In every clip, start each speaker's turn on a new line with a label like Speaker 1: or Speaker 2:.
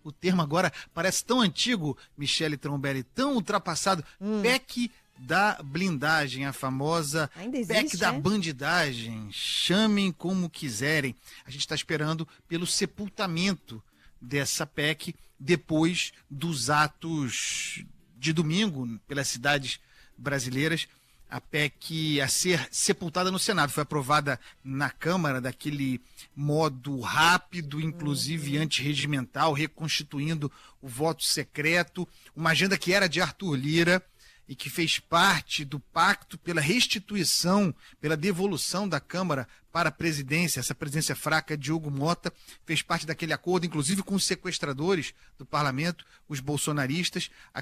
Speaker 1: o termo agora parece tão antigo, Michele Trombelli, tão ultrapassado. PEC da blindagem, a famosa
Speaker 2: Ainda existe,
Speaker 1: PEC da bandidagem, chamem como quiserem. A gente está esperando pelo sepultamento dessa PEC depois dos atos de domingo pelas cidades brasileiras. A PEC a ser sepultada no Senado foi aprovada na Câmara daquele modo rápido, inclusive antirregimental, reconstituindo o voto secreto, uma agenda que era de Arthur Lira e que fez parte do pacto pela restituição, pela devolução da Câmara para a presidência, essa presidência fraca de Hugo Mota, fez parte daquele acordo, inclusive com os sequestradores do parlamento, os bolsonaristas. A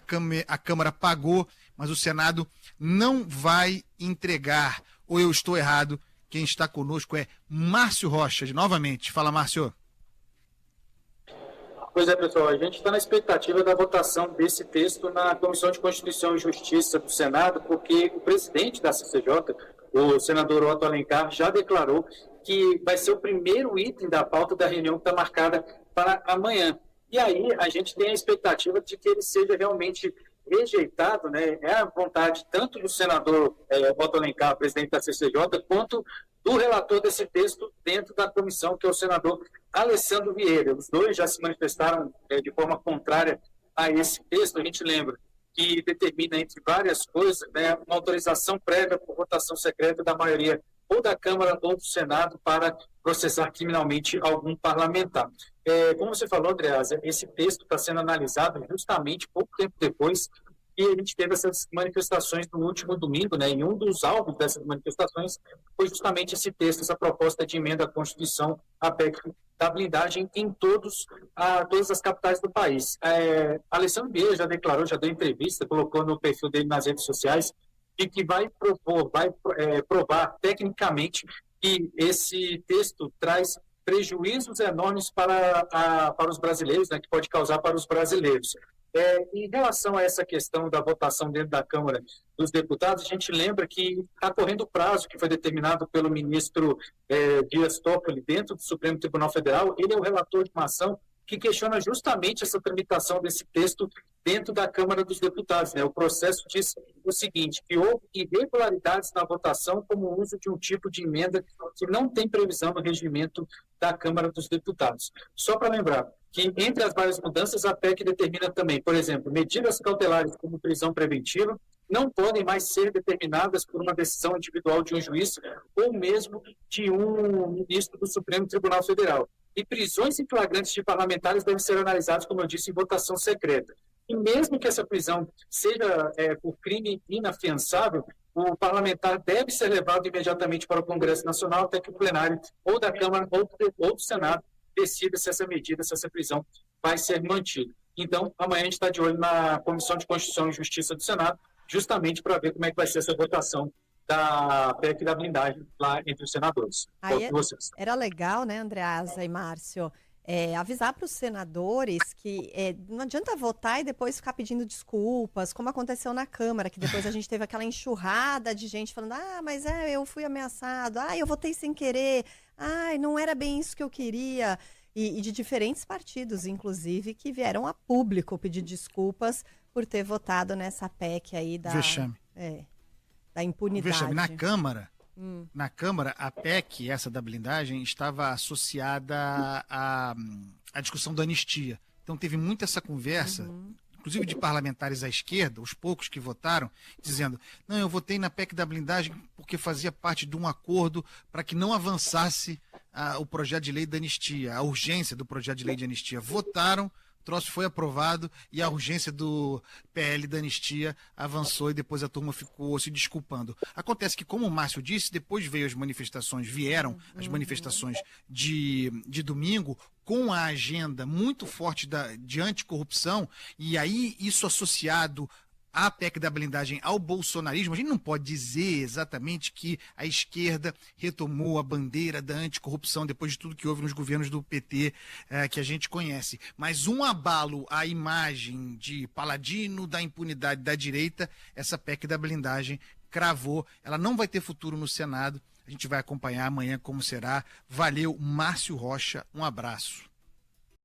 Speaker 1: Câmara pagou, mas o Senado não vai entregar. Ou eu estou errado? Quem está conosco é Márcio Rocha, novamente. Fala, Márcio.
Speaker 3: Pois é, pessoal, a gente está na expectativa da votação desse texto na Comissão de Constituição e Justiça do Senado, porque o presidente da CCJ, o senador Otto Alencar, já declarou que vai ser o primeiro item da pauta da reunião que está marcada para amanhã. E aí a gente tem a expectativa de que ele seja realmente rejeitado, né? É a vontade tanto do senador Otto Alencar, presidente da CCJ, quanto do relator desse texto dentro da comissão, que é o senador Alessandro Vieira. Os dois já se manifestaram de forma contrária a esse texto. A gente lembra que determina, entre várias coisas, né, uma autorização prévia por votação secreta da maioria ou da Câmara ou do Senado para processar criminalmente algum parlamentar. Como você falou, Andreasa, esse texto está sendo analisado justamente pouco tempo depois e a gente teve essas manifestações no último domingo, né? E um dos alvos dessas manifestações foi justamente esse texto, essa proposta de emenda à Constituição, a PEC da blindagem em todas as capitais do país. Alessandro Vieira já declarou, já deu entrevista, colocou no perfil dele nas redes sociais, de que vai provar tecnicamente que esse texto traz prejuízos enormes para os brasileiros, né, que pode causar para os brasileiros. Em relação a essa questão da votação dentro da Câmara dos Deputados, a gente lembra que está correndo o prazo que foi determinado pelo ministro Dias Toffoli dentro do Supremo Tribunal Federal. Ele é o relator de uma ação que questiona justamente essa tramitação desse texto dentro da Câmara dos Deputados, né? O processo diz o seguinte, que houve irregularidades na votação como o uso de um tipo de emenda que não tem previsão no regimento da Câmara dos Deputados. Só para lembrar que, entre as várias mudanças, a PEC determina também, por exemplo, medidas cautelares como prisão preventiva não podem mais ser determinadas por uma decisão individual de um juiz ou mesmo de um ministro do Supremo Tribunal Federal. E prisões em flagrantes de parlamentares devem ser analisadas, como eu disse, em votação secreta. E mesmo que essa prisão seja por crime inafiançável, o parlamentar deve ser levado imediatamente para o Congresso Nacional até que o plenário ou da Câmara ou do Senado decida se essa medida, se essa prisão vai ser mantida. Então, amanhã a gente está de olho na Comissão de Constituição e Justiça do Senado, justamente para ver como é que vai ser essa votação da PEC da blindagem lá entre os senadores.
Speaker 2: Aí era legal, né, Andreasa e Márcio, avisar para os senadores que não adianta votar e depois ficar pedindo desculpas, como aconteceu na Câmara, que depois a gente teve aquela enxurrada de gente falando, mas eu fui ameaçado, eu votei sem querer, não era bem isso que eu queria, e de diferentes partidos, inclusive, que vieram a público pedir desculpas por ter votado nessa PEC aí da...
Speaker 1: Vexame.
Speaker 2: Da impunidade.
Speaker 1: Vexame. Na Câmara, a PEC, essa da blindagem, estava associada à discussão da anistia. Então teve muito essa conversa, inclusive de parlamentares à esquerda, os poucos que votaram, dizendo, não, eu votei na PEC da blindagem porque fazia parte de um acordo para que não avançasse o projeto de lei da anistia, a urgência do projeto de lei de anistia. Votaram, o troço foi aprovado e a urgência do PL da anistia avançou e depois a turma ficou se desculpando. Acontece que, como o Márcio disse, depois vieram as manifestações de domingo com a agenda muito forte de anticorrupção e aí isso associado a PEC da blindagem ao bolsonarismo, a gente não pode dizer exatamente que a esquerda retomou a bandeira da anticorrupção depois de tudo que houve nos governos do PT que a gente conhece. Mas um abalo à imagem de paladino da impunidade da direita, essa PEC da blindagem cravou. Ela não vai ter futuro no Senado. A gente vai acompanhar amanhã como será. Valeu, Márcio Rocha. Um abraço.